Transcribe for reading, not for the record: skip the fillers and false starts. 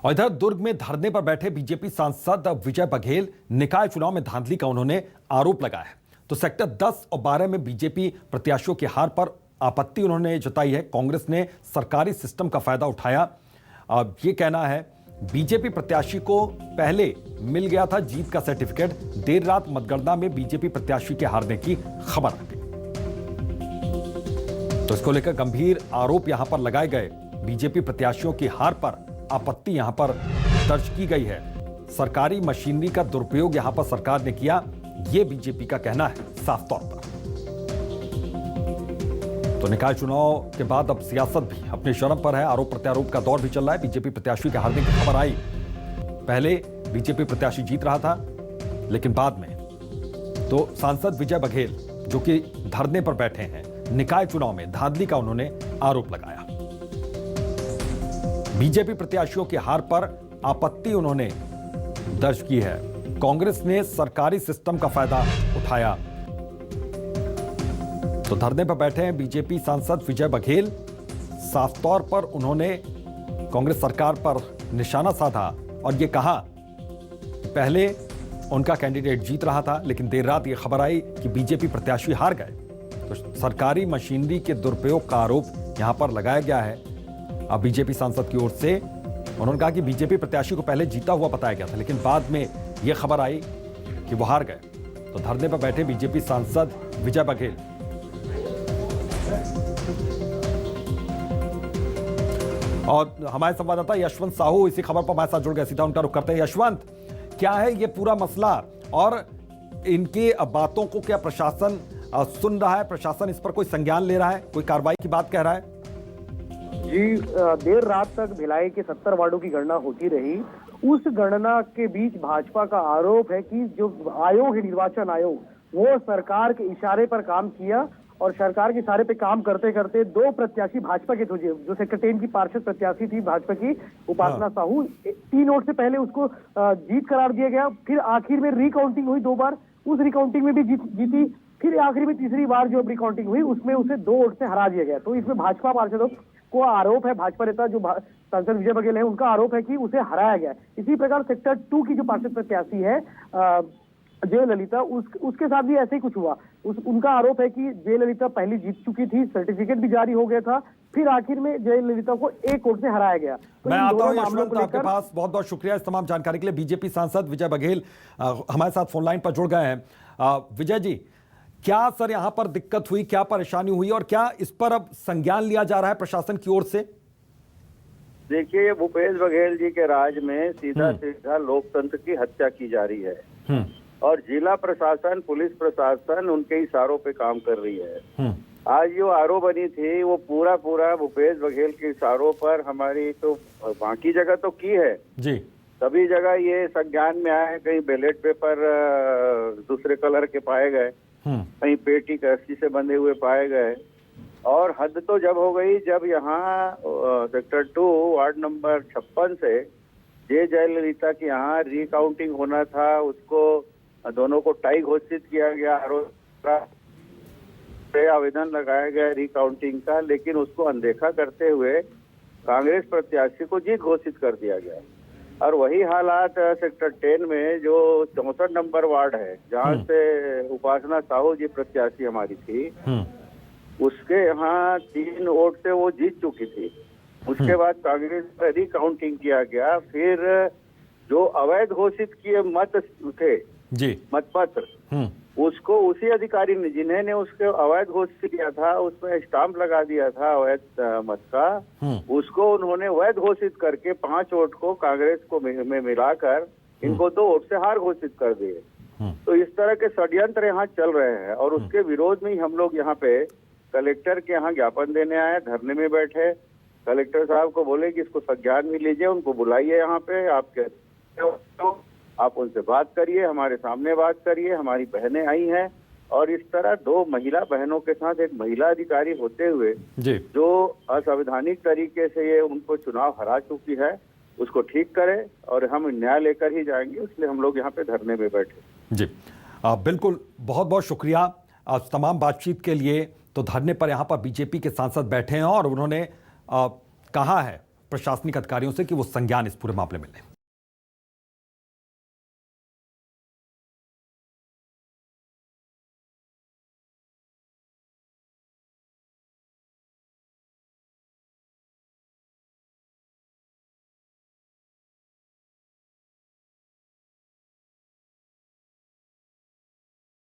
और इधर दुर्ग में धरने पर बैठे बीजेपी सांसद विजय बघेल निकाय चुनाव में धांधली का उन्होंने आरोप लगाया है। तो सेक्टर 10 और 12 में बीजेपी प्रत्याशियों की हार पर आपत्ति उन्होंने जताई है। कांग्रेस ने सरकारी सिस्टम का फायदा उठाया। अब ये कहना है बीजेपी प्रत्याशी को पहले मिल गया था जीत का सर्टिफिकेट, देर रात मतगणना में बीजेपी प्रत्याशी के हारने की खबर आ गई। तो इसको लेकर गंभीर आरोप यहां पर लगाए गए। बीजेपी प्रत्याशियों की हार पर आपत्ति यहां पर दर्ज की गई है। सरकारी मशीनरी का दुरुपयोग यहां पर सरकार ने किया, यह बीजेपी का कहना है साफ तौर पर। तो निकाय चुनाव के बाद अब सियासत भी अपनी शर्म पर है। आरोप प्रत्यारोप का दौर भी चल रहा है। बीजेपी प्रत्याशी के हारने की खबर आई, पहले बीजेपी प्रत्याशी जीत रहा था, लेकिन बाद में तो सांसद विजय बघेल जो कि धरने पर बैठे हैं, निकाय चुनाव में धांधली का उन्होंने आरोप लगाया। बीजेपी प्रत्याशियों की हार पर आपत्ति उन्होंने दर्ज की है। कांग्रेस ने सरकारी सिस्टम का फायदा उठाया। तो धरने पर बैठे हैं बीजेपी सांसद विजय बघेल। साफ तौर पर उन्होंने कांग्रेस सरकार पर निशाना साधा और यह कहा कि पहले उनका कैंडिडेट जीत रहा था, लेकिन देर रात यह खबर आई कि बीजेपी प्रत्याशी हार गए। तो सरकारी मशीनरी के दुरुपयोग का आरोप यहां पर लगाया गया है। अब बीजेपी सांसद की ओर से उन्होंने कहा कि बीजेपी प्रत्याशी को पहले जीता हुआ बताया गया था, लेकिन बाद में यह खबर आई कि वो हार गए। तो धरने पर बैठे बीजेपी सांसद विजय बघेल। और हमारे संवाददाता यशवंत साहू इसी खबर पर हमारे साथ जुड़ गए, सीधा उनका रुख करते हैं। यशवंत, क्या है ये पूरा मसला और इनकी बातों को क्या प्रशासन सुन रहा है? प्रशासन इस पर कोई संज्ञान ले रहा है, कोई कार्रवाई की बात कह रहा है? जी, देर रात तक भिलाई के 70 वार्डों की गणना होती रही। उस गणना के बीच भाजपा का आरोप है कि जो आयोग है, निर्वाचन आयोग, वो सरकार के इशारे पर काम किया और सरकार के इशारे पे काम करते करते दो प्रत्याशी भाजपा के थे, जो सेक्टर 10 की पार्षद प्रत्याशी थी भाजपा की उपासना साहू, 3 वोट से पहले उसको जीत करार दिया गया। फिर आखिर में रिकाउंटिंग हुई 2 बार, उस रिकाउंटिंग में भी जीती। फिर आखिर में तीसरी बार जो रिकाउंटिंग हुई उसमें उसे 2 वोट से हरा दिया गया। तो इसमें भाजपा पार्षदों को आरोप है, भाजपा नेता जो सांसद विजय बघेल है उनका आरोप है कि उसे हराया गया। इसी प्रकार सेक्टर 2 की जो पार्षद प्रत्याशी है जयललिता, उसके साथ भी ऐसे ही कुछ हुआ। उनका आरोप है कि जयललिता पहले जीत चुकी थी, सर्टिफिकेट भी जारी हो गया था, फिर आखिर में जयललिता को 1 वोट से हराया गया। तो मैं आता हूं यशवंत आपके पास। बहुत बहुत शुक्रिया इस तमाम जानकारी के लिए। बीजेपी सांसद विजय बघेल हमारे साथ फोन लाइन पर जुड़ गए हैं। विजय जी, क्या सर यहां पर दिक्कत हुई, क्या परेशानी हुई और क्या इस पर अब संज्ञान लिया जा रहा है प्रशासन की ओर से? देखिए, भूपेश बघेल जी के राज में सीधा सीधा लोकतंत्र की हत्या की जा रही है और जिला प्रशासन, पुलिस प्रशासन उनके इशारों पे काम कर रही है। आज जो आरोप बनी थी वो पूरा भूपेश बघेल के इशारों पर हमारी तो बाकी जगह तो की है जी, सभी जगह ये संज्ञान में आया है। कहीं बैलेट पेपर दूसरे कलर के पाए गए, कहीं पेटी रस्सी से बंधे हुए पाए गए। और हद तो जब हो गई जब यहाँ सेक्टर 2 वार्ड नंबर 56 से जयललिता के यहाँ रिकाउंटिंग होना था, उसको दोनों को टाई घोषित किया गया, आवेदन लगाया गया रिकाउंटिंग का, लेकिन उसको अनदेखा करते हुए कांग्रेस प्रत्याशी को जीत घोषित कर दिया गया। और वही हालात सेक्टर 10 में जो 64 नंबर वार्ड है, जहाँ से उपासना साहू जी प्रत्याशी हमारी थी, उसके यहाँ 3 वोट से वो जीत चुकी थी। उसके बाद कांग्रेस पर रिकाउंटिंग किया गया। फिर जो अवैध घोषित किए मत थे जी, मतपत्र, उसको उसी अधिकारी ने जिन्होंने उसको अवैध घोषित किया था उसमें स्टाम्प लगा दिया था अवैध मत का, उसको उन्होंने वैध घोषित करके 5 वोट को कांग्रेस को में मिलाकर इनको 2 वोट से हार घोषित कर दिए। तो इस तरह के षड्यंत्र यहाँ चल रहे हैं और उसके विरोध में ही हम लोग यहाँ पे कलेक्टर के यहाँ ज्ञापन देने आए, धरने में बैठे। कलेक्टर साहब को बोले कि इसको संज्ञान में लीजिए, उनको बुलाइए यहाँ पे, आप उनसे बात करिए, हमारे सामने बात करिए। हमारी बहनें आई हैं और इस तरह 2 महिला बहनों के साथ एक महिला अधिकारी होते हुए जी, जो असंवैधानिक तरीके से ये उनको चुनाव हरा चुकी है, उसको ठीक करे और हम न्याय लेकर ही जाएंगे। इसलिए हम लोग यहाँ पे धरने में बैठे। जी, बिल्कुल, बहुत बहुत शुक्रिया तमाम बातचीत के लिए। तो धरने पर यहाँ पर बीजेपी के सांसद बैठे हैं और उन्होंने कहा है प्रशासनिक अधिकारियों से कि वो संज्ञान इस पूरे मामले में लें।